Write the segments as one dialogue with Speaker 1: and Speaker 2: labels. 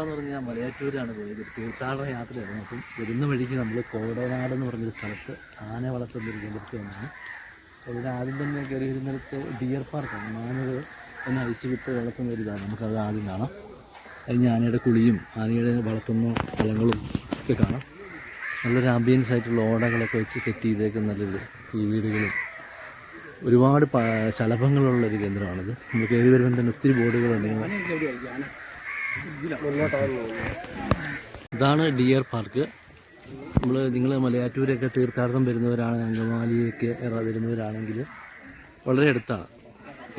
Speaker 1: എന്ന് പറഞ്ഞാൽ മലയാറ്റൂരാണ് പോയത്. തീർത്ഥാടന യാത്രയായിരുന്നു. അപ്പം വരുന്ന വഴിക്ക് നമ്മൾ കോടനാട് എന്ന് പറഞ്ഞൊരു സ്ഥലത്ത് ആന വളർത്തുന്നൊരു കേന്ദ്രത്തിൽ വന്നാണ്. അപ്പോൾ ഇവിടെ ആദ്യം തന്നെ കയറി വരുന്നിടത്ത് ഡിയർ പാർക്കാണ്. മാനുകൾ എന്നെ അഴിച്ചു വിട്ട് വളർത്തുന്ന ഒരു ഇതാണ്. നമുക്കത് ആദ്യം കാണാം. കഴിഞ്ഞ ആനയുടെ കുളിയും ആനയുടെ വളർത്തുന്ന സ്ഥലങ്ങളും ഒക്കെ കാണാം. നല്ലൊരു ആംബിയൻസ് ആയിട്ടുള്ള ഓടകളൊക്കെ വെച്ച് സെറ്റ് ചെയ്തേക്കുന്ന നല്ലൊരു വീടുകളും ഒരുപാട് ശലഭങ്ങളുള്ളൊരു കേന്ദ്രമാണിത്. നമ്മൾ കയറി വരുമ്പോൾ തന്നെ ഒത്തിരി ബോർഡുകളുണ്ടെങ്കിൽ ഇതാണ് ഡിയർ പാർക്ക്. നിങ്ങൾ മലയാറ്റൂരൊക്കെ തീർത്ഥാടനം വരുന്നവരാണ്, അങ്കമാലിയൊക്കെ വരുന്നവരാണെങ്കിൽ വളരെ അടുത്താണ്.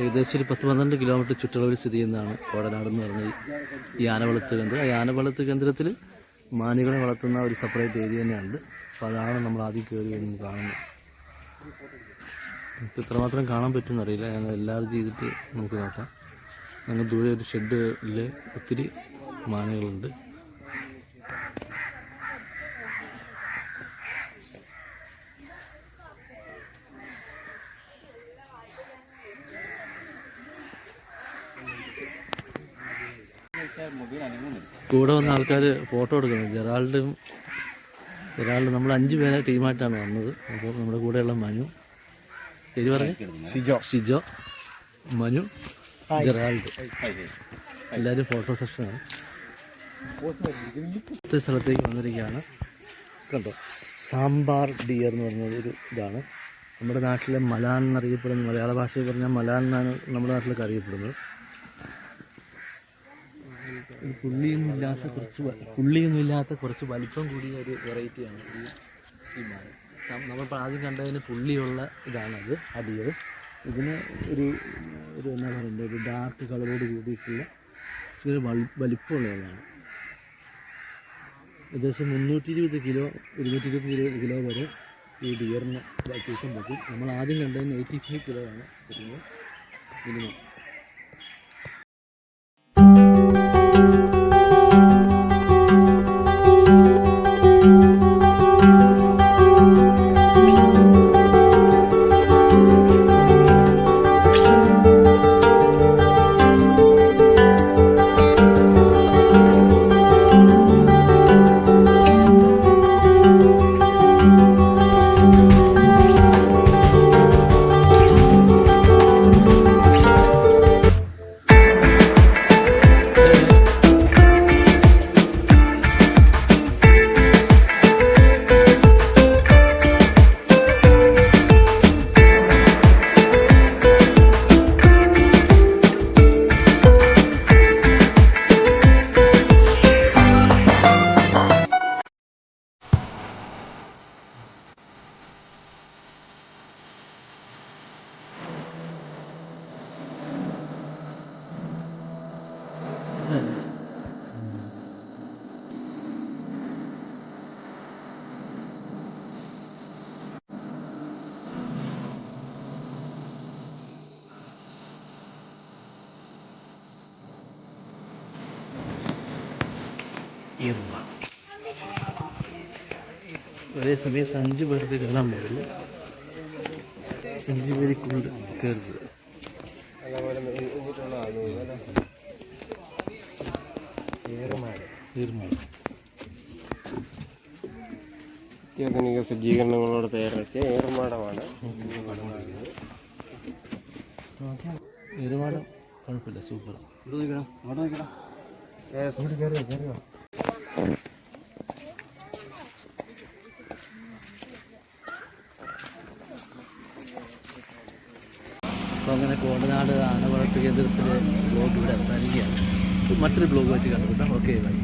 Speaker 1: ഏകദേശം ഒരു 10-12 കിലോമീറ്റർ ചുറ്റളവിൽ സ്ഥിതി ചെയ്യുന്നതാണ് കോടനാട് എന്ന് പറഞ്ഞ ഈ ആന വളർത്ത് കേന്ദ്രം. ഈ ആന വളർത്ത് കേന്ദ്രത്തിൽ മാനുകളെ വളർത്തുന്ന ഒരു സെപ്പറേറ്റ് ഏരിയ തന്നെയുണ്ട്. അപ്പോൾ അതാണ് നമ്മൾ ആദ്യം കയറി വരുന്നത് കാണുന്നത്. നമുക്ക് ഇത്രമാത്രം കാണാൻ പറ്റുമെന്നറിയില്ല. ഞങ്ങൾ എല്ലാവരും ചെയ്തിട്ട് നമുക്ക് നോക്കാം. ഞങ്ങൾ ദൂരെ ഒരു ഷെഡിൽ ഒത്തിരി മാനുകളുണ്ട്. കൂടെ വന്ന ആൾക്കാർ ഫോട്ടോ എടുക്കുന്നത് ജെറാൾഡ് നമ്മൾ 5 പേരെ ടീമായിട്ടാണ് വന്നത്. അപ്പോൾ നമ്മുടെ കൂടെയുള്ള മനു, പേര് പറഞ്ഞു, ഷിജോ, മനു, ജെറാൾഡ്, എല്ലാവരും ഫോട്ടോ സെഷനാണ്. ഒത്തിരി സ്ഥലത്തേക്ക് വന്നിരിക്കുകയാണ്. കണ്ടോ, സാമ്പാർ ഡിയർ എന്ന് പറഞ്ഞൊരു ഇതാണ്. നമ്മുടെ നാട്ടിലെ മലാൻ എന്നറിയപ്പെടുന്ന, മലയാള ഭാഷയിൽ പറഞ്ഞാൽ മലാൻ എന്നാണ് നമ്മുടെ നാട്ടിലൊക്കെ അറിയപ്പെടുന്നത്. പുള്ളിയൊന്നുമില്ലാത്ത കുറച്ച് വലിപ്പം കൂടിയ ഒരു വെറൈറ്റിയാണ് ഈ മാൻ. നമ്മളിപ്പോൾ ആദ്യം കണ്ടതിന് പുള്ളിയുള്ള ഇതാണത്, അടിയർ. ഇതിന് ഒരു എന്നാ പറയുന്നത്, ഒരു ഡാർക്ക് കളറോട് കൂടിയിട്ടുള്ള ഒരു വലിപ്പമുള്ളതാണ്. ഏകദേശം 320 കിലോ 220 കിലോ വരെ ഈ ഡിയറിന് തൂക്കം പറ്റും. നമ്മൾ ആദ്യം കണ്ടതിന് 85 കിലോ ആണ് വരുന്നത് മിനിമം. ഒരേ സമയത്ത് 5 പേർക്ക് കയറാൻ പറ്റുള്ളൂ. 5 പേര് കയറുന്നത്.
Speaker 2: അത്യാധുനിക സജ്ജീകരണങ്ങളോട് തയ്യാറാക്കിയ ഏറുമാടമാണ്.
Speaker 1: ഏറുമാടം കുഴപ്പമില്ല, സൂപ്പർ. അപ്പോൾ അങ്ങനെ കോടനാട് ആന വളർത്ത് കേന്ദ്രത്തിലെ ബ്ലോഗ് ഇവിടെ അവസാനിക്കുകയാണ്. മറ്റൊരു ബ്ലോഗുമായിട്ട് കണ്ടുപിടിക്കാം. Okay, by.